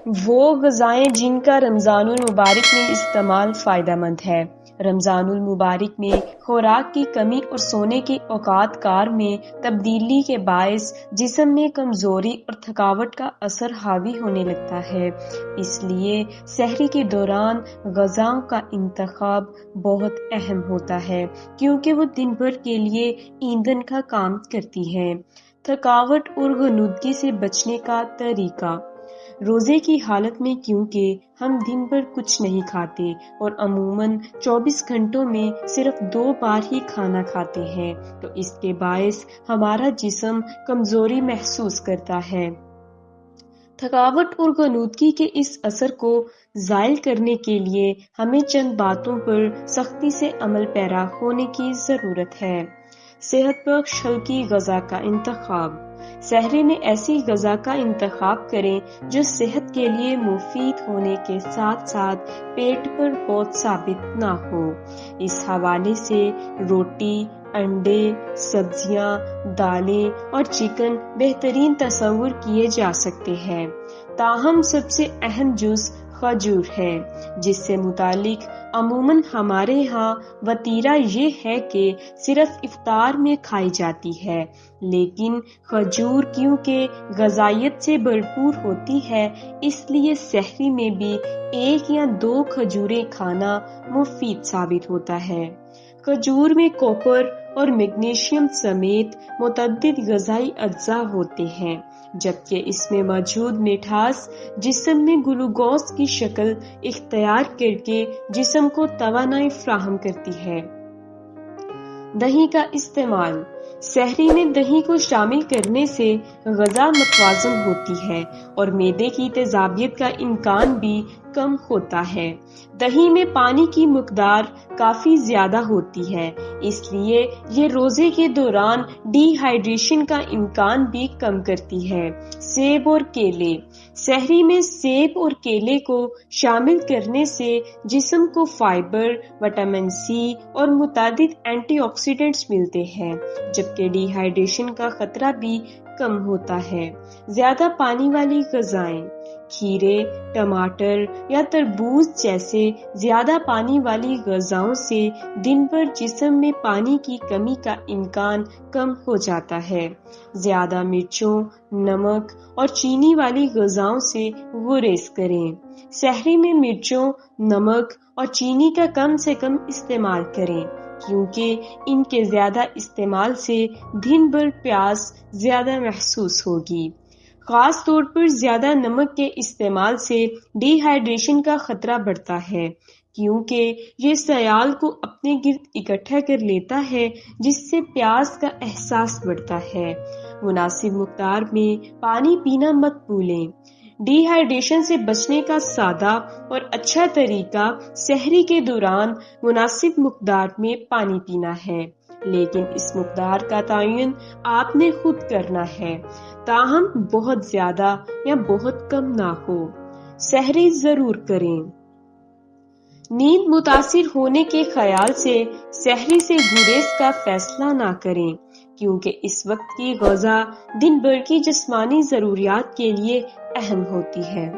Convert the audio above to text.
وہ غذائیں جن کا رمضان المبارک میں استعمال فائدہ مند ہے۔ رمضان المبارک میں خوراک کی کمی اور سونے کے اوقات کار میں تبدیلی کے باعث جسم میں کمزوری اور تھکاوٹ کا اثر حاوی ہونے لگتا ہے۔ اس لیے سحری کے دوران غذاؤں کا انتخاب بہت اہم ہوتا ہے کیونکہ وہ دن بھر کے لیے ایندھن کا کام کرتی ہے۔ تھکاوٹ اور غنودگی سے بچنے کا طریقہ۔ روزے کی حالت میں کیونکہ ہم دن بھر کچھ نہیں کھاتے اور عموماً 24 گھنٹوں میں صرف 2 بار ہی کھانا کھاتے ہیں تو اس کے باعث ہمارا جسم کمزوری محسوس کرتا ہے۔ تھکاوٹ اور غنودگی کے اس اثر کو زائل کرنے کے لیے ہمیں چند باتوں پر سختی سے عمل پیرا ہونے کی ضرورت ہے۔ صحت بخش ہلکی غذا کا انتخاب۔ سحری میں ایسی غذا کا انتخاب کریں جو صحت کے لیے مفید ہونے کے ساتھ ساتھ پیٹ پر بوجھ ثابت نہ ہو۔ اس حوالے سے روٹی، انڈے، سبزیاں، دالیں اور چکن بہترین تصور کیے جا سکتے ہیں۔ تاہم سب سے اہم جز کھجور ہے، جس سے متعلق عموماً ہمارے ہاں وتیرہ یہ ہے کہ صرف افطار میں کھائی جاتی ہے، لیکن کھجور کیونکہ غذائیت سے بھرپور ہوتی ہے اس لیے سحری میں بھی 1 یا 2 کھجوریں کھانا مفید ثابت ہوتا ہے۔ کھجور میں کوپر اور میگنیشیم سمیت متعدد غذائی اجزاء ہوتے ہیں، جبکہ اس میں موجود مٹھاس جسم میں گلوکوز کی شکل اختیار کر کے جسم کو توانائی فراہم کرتی ہے۔ دہی کا استعمال۔ سحری میں دہی کو شامل کرنے سے غذا متوازن ہوتی ہے اور معدے کی تیزابیت کا امکان بھی کم ہوتا ہے۔ دہی میں پانی کی مقدار کافی زیادہ ہوتی ہے، اس لیے یہ روزے کے دوران ڈی ہائیڈریشن کا امکان بھی کم کرتی ہے۔ سیب اور کیلے۔ سحری میں سیب اور کیلے کو شامل کرنے سے جسم کو فائبر، وٹامن سی اور متعدد اینٹی آکسیڈنٹس ملتے ہیں، جبکہ ڈی ہائیڈریشن کا خطرہ بھی کم ہوتا ہے۔ زیادہ پانی والی غذائیں۔ کھیرے، ٹماٹر یا تربوز جیسے زیادہ پانی والی غذاؤں سے دن بھر جسم میں پانی کی کمی کا امکان کم ہو جاتا ہے۔ زیادہ مرچوں، نمک اور چینی والی غذاؤں سے گریز کریں۔ سحری میں مرچوں، نمک اور چینی کا کم سے کم استعمال کریں کیونکہ ان کے زیادہ استعمال سے دن بھر پیاس زیادہ محسوس ہوگی۔ خاص طور پر زیادہ نمک کے استعمال سے ڈی ہائیڈریشن کا خطرہ بڑھتا ہے کیونکہ یہ سیال کو اپنے گرد اکٹھا کر لیتا ہے جس سے پیاس کا احساس بڑھتا ہے۔ مناسب مقدار میں پانی پینا مت بھولیں۔ ڈی ہائیڈریشن سے بچنے کا سادہ اور اچھا طریقہ سحری کے دوران مناسب مقدار میں پانی پینا ہے، لیکن اس مقدار کا تعین آپ نے خود کرنا ہے، تاہم بہت زیادہ یا بہت کم نہ ہو۔ سحری ضرور کریں۔ نیند متاثر ہونے کے خیال سے سحری سے گریز کا فیصلہ نہ کریں کیونکہ اس وقت کی غذا دن بھر کی جسمانی ضروریات کے لیے اہم ہوتی ہے۔